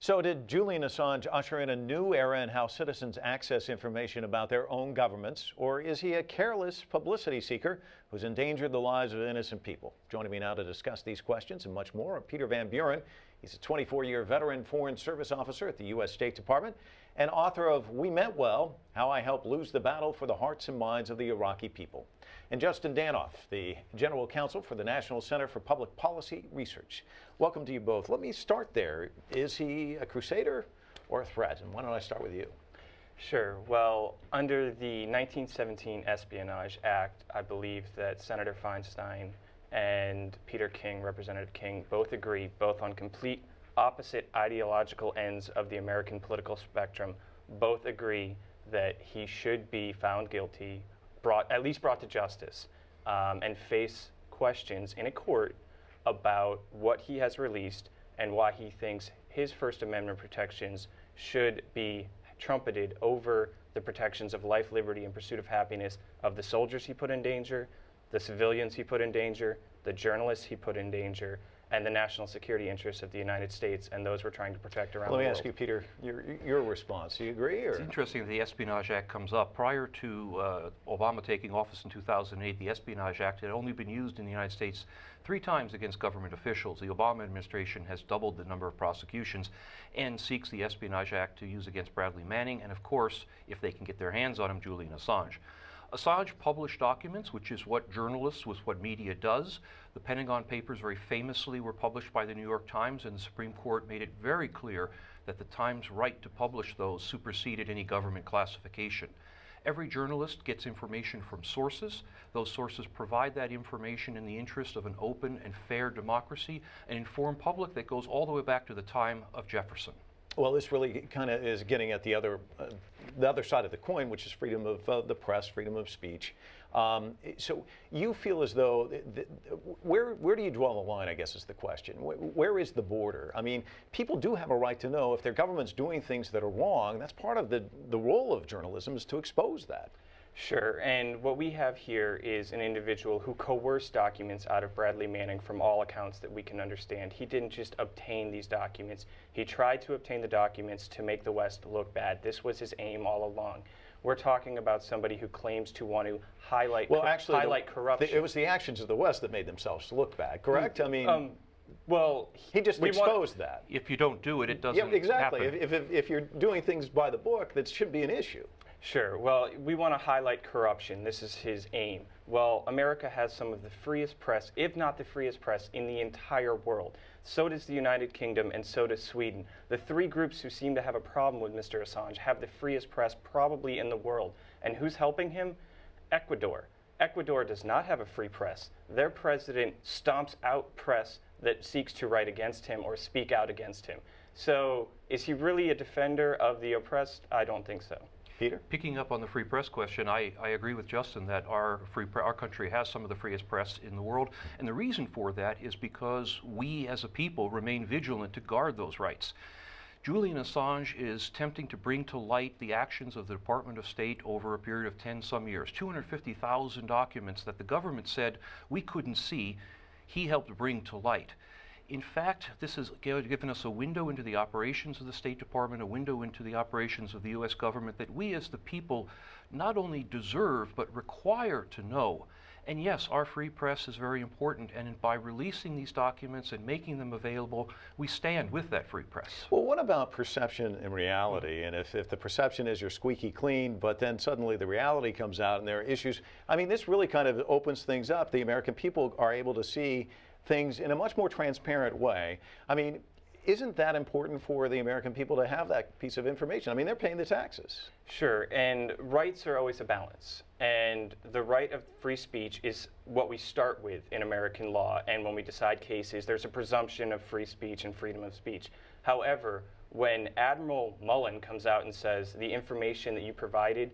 So did Julian Assange usher in a new era in how citizens access information about their own governments, or is he a careless publicity seeker who's endangered the lives of innocent people? Joining me now to discuss these questions and much more are Peter Van Buren. He's a 24-year veteran Foreign Service officer at the U.S. State Department and author of We Meant Well, How I Helped Lose the Battle for the Hearts and Minds of the Iraqi People. And Justin Danhof, the General Counsel for the National Center for Public Policy Research. Welcome to you both. Let me start there. Is he a crusader or a threat? And why don't I start with you? Sure. Well, under the 1917 Espionage Act, I believe that Senator Feinstein and Peter King, Representative King, both agree, both on complete opposite ideological ends of the American political spectrum, both agree that he should be found guilty, at least brought to justice, and face questions in a court about what he has released and why he thinks his First Amendment protections should be trumpeted over the protections of life, liberty, and pursuit of happiness of the soldiers he put in danger, the civilians he put in danger, the journalists he put in danger, and the national security interests of the United States and those we're trying to protect around the world. Let me ask you, Peter, your response. Do you agree? Or? It's interesting that the Espionage Act comes up. Prior to Obama taking office in 2008, the Espionage Act had only been used in the United States 3 times against government officials. The Obama administration has doubled the number of prosecutions and seeks the Espionage Act to use against Bradley Manning and, of course, if they can get their hands on him, Julian Assange. Assange published documents, which is what journalists, what media does. The Pentagon Papers very famously were published by the New York Times, and the Supreme Court made it very clear that the Times' right to publish those superseded any government classification. Every journalist gets information from sources. Those sources provide that information in the interest of an open and fair democracy, an informed public that goes all the way back to the time of Jefferson. Well, this really kind of is getting at the other side of the coin, which is freedom of the press, freedom of speech. So you feel as though, where do you draw the line, I guess is the question. Where is the border? I mean, people do have a right to know if their government's doing things that are wrong. That's part of the role of journalism, is to expose that. Sure, and what we have here is an individual who coerced documents out of Bradley Manning from all accounts that we can understand. He didn't just obtain these documents. He tried to obtain the documents to make the West look bad. This was his aim all along. We're talking about somebody who claims to want to highlight corruption. It was the actions of the West that made themselves look bad, correct? I mean, well, he just exposed that. If you don't do it, it doesn't happen. Yeah, exactly. If you're doing things by the book, that should be an issue. Sure. Well, we want to highlight corruption. This is his aim. Well, America has some of the freest press, if not the freest press, in the entire world. So does the United Kingdom, and so does Sweden. The 3 groups who seem to have a problem with Mr. Assange have the freest press probably in the world. And who's helping him? Ecuador. Ecuador does not have a free press. Their president stomps out press that seeks to write against him or speak out against him. So is he really a defender of the oppressed? I don't think so. Peter? Picking up on the free press question, I agree with Justin that our country has some of the freest press in the world, and the reason for that is because we as a people remain vigilant to guard those rights. Julian Assange is attempting to bring to light the actions of the Department of State over a period of 10-some years. 250,000 documents that the government said we couldn't see, he helped bring to light. In fact, this has given us a window into the operations of the State Department, a window into the operations of the U.S. government that we as the people not only deserve but require to know. And yes, our free press is very important, and by releasing these documents and making them available, we stand with that free press. Well, what about perception and reality? And if the perception is you're squeaky clean, but then suddenly the reality comes out and there are issues, I mean, this really kind of opens things up. The American people are able to see things in a much more transparent way. I mean, isn't that important for the American people to have that piece of information? I mean, they're paying the taxes. Sure, and rights are always a balance. And the right of free speech is what we start with in American law. And when we decide cases, there's a presumption of free speech and freedom of speech. However, when Admiral Mullen comes out and says the information that you provided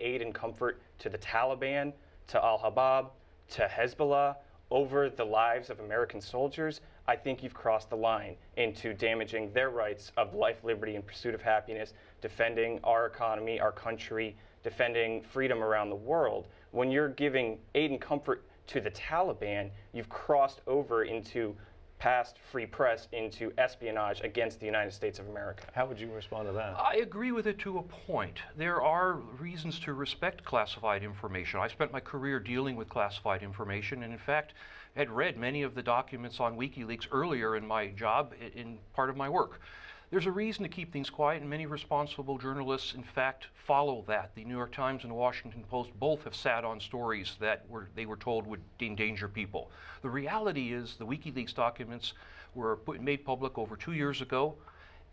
aid and comfort to the Taliban, to Al-Shabaab, to Hezbollah, over the lives of American soldiers, I think you've crossed the line into damaging their rights of life, liberty, and pursuit of happiness, defending our economy, our country, defending freedom around the world. When you're giving aid and comfort to the Taliban, you've crossed over into past free press into espionage against the United States of America. How would you respond to that? I agree with it to a point. There are reasons to respect classified information. I spent my career dealing with classified information, and in fact had read many of the documents on WikiLeaks earlier in my job, in part of my work. There's a reason to keep things quiet, and many responsible journalists, in fact, follow that. The New York Times and the Washington Post both have sat on stories that they were told would endanger people. The reality is the WikiLeaks documents were made public over 2 years ago,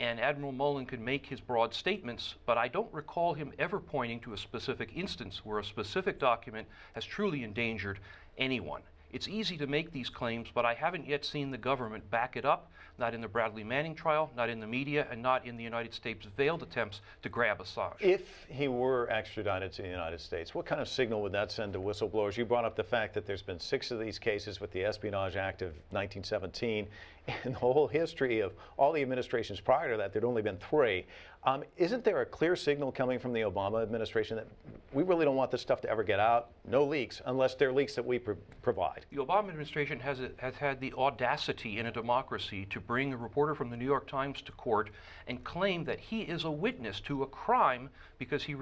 and Admiral Mullen can make his broad statements, but I don't recall him ever pointing to a specific instance where a specific document has truly endangered anyone. It's easy to make these claims, but I haven't yet seen the government back it up, not in the Bradley Manning trial, not in the media, and not in the United States' veiled attempts to grab Assange. If he were extradited to the United States, what kind of signal would that send to whistleblowers? You brought up the fact that there's been 6 of these cases with the Espionage Act of 1917, and the whole history of all the administrations prior to that, there'd only been 3. Isn't there a clear signal coming from the Obama administration that we really don't want this stuff to ever get out? No leaks, unless they're leaks that we provide. The Obama administration has had the audacity in a democracy to bring a reporter from the New York Times to court and claim that he is a witness to a crime because he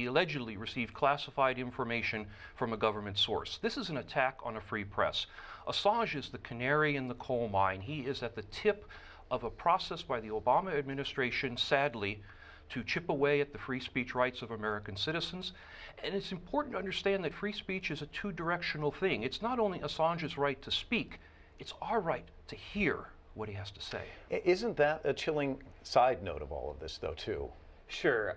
allegedly received classified information from a government source. This is an attack on a free press. Assange is the canary in the coal mine. He is at the tip of a process by the Obama administration, sadly, to chip away at the free speech rights of American citizens. And it's important to understand that free speech is a two-directional thing. It's not only Assange's right to speak, it's our right to hear what he has to say. Isn't that a chilling side note of all of this, though, too? Sure.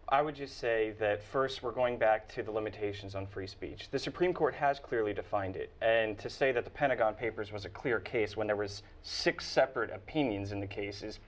I would just say that first we're going back to the limitations on free speech. The Supreme Court has clearly defined it, and to say that the Pentagon Papers was a clear case when there was 6 separate opinions in the case is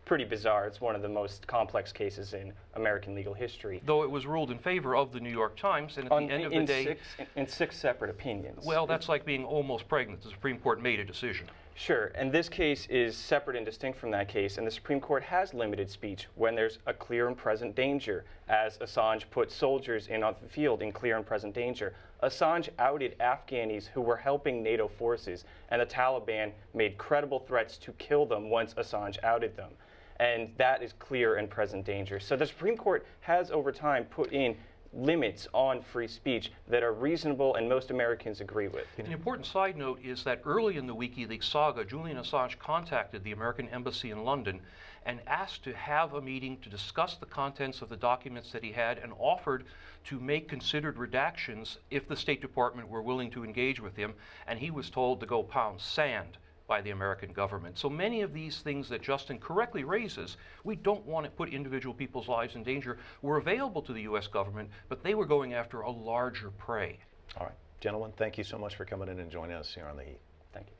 pretty bizarre. It's one of the most complex cases in American legal history. Though it was ruled in favor of the New York Times, and at the end of the day... In 6 separate opinions. Well, that's like being almost pregnant. The Supreme Court made a decision. Sure, and this case is separate and distinct from that case, and the Supreme Court has limited speech when there's a clear and present danger, as Assange put soldiers in on the field in clear and present danger. Assange outed Afghanis who were helping NATO forces, and the Taliban made credible threats to kill them once Assange outed them. And that is clear and present danger. So the Supreme Court has, over time, put in limits on free speech that are reasonable and most Americans agree with. An important side note is that early in the WikiLeaks saga, Julian Assange contacted the American Embassy in London and asked to have a meeting to discuss the contents of the documents that he had, and offered to make considered redactions if the State Department were willing to engage with him, and he was told to go pound sand by the American government. So many of these things that Justin correctly raises, we don't want to put individual people's lives in danger, were available to the U.S. government, but they were going after a larger prey. All right. Gentlemen, thank you so much for coming in and joining us here on The Heat. Thank you.